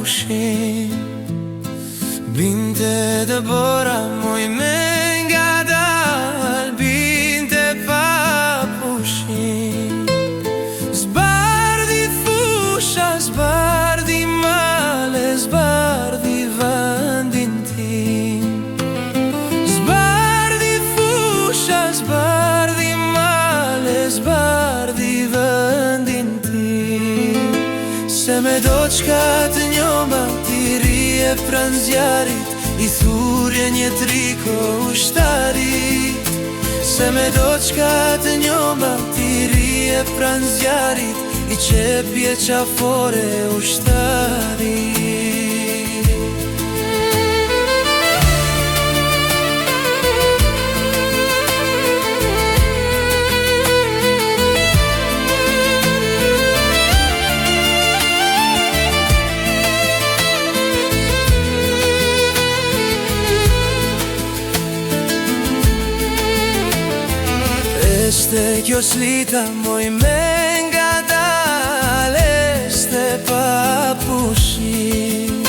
pushim. Binte të bora moj me nga dal, binte pa pushim. Zbardhi fusha, zbardhi male, zbardhi vendin tim. Zbardhi fusha, zbardhi male, zbardhi vendin tim. Se me do qka të njoma ti rije pran zjarit, i thurje një triko ushtarit. Se me do qka të njoma ti rije pran zjarit, i qepje qafore ushtarit. Este kjo slita moj me nga dal, este pa pushim.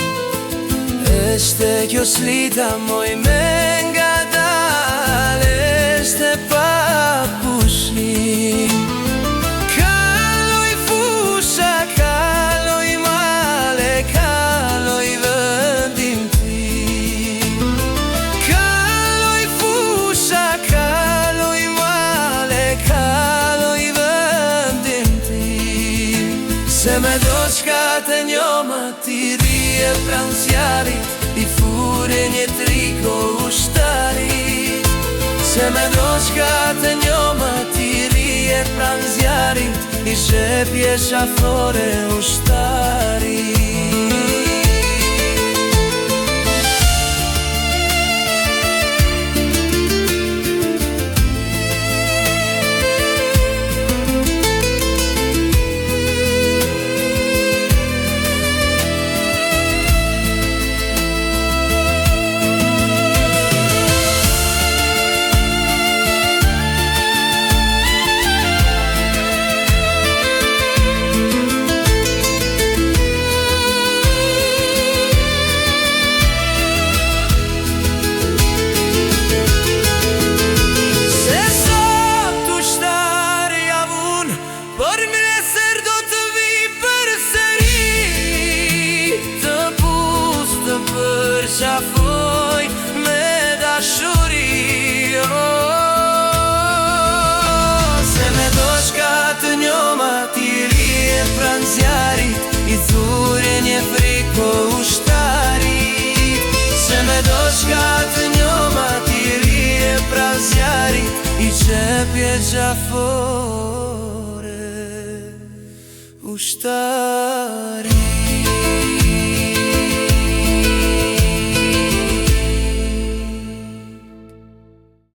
Este kjo slita moj me nga dal, este pa pushim. Kaloj fusha, kaloj male, kaloj vendim tim. Kaloj fusha, kaloj male, kaloj vendim tim. Se me do qka të njoma ti rije pran zjarit, i fure një triko ushtarit. Se me do qka të njoma ti rije pran zjarit, i shepje qafore ushtarit. Qafoj me dashuri, se me do qka të njoma ti rije pran zjarit, i thurje një friko ushtarit. Se me do qka të njoma ti rije pran zjarit, i qepje qafore ushtarit.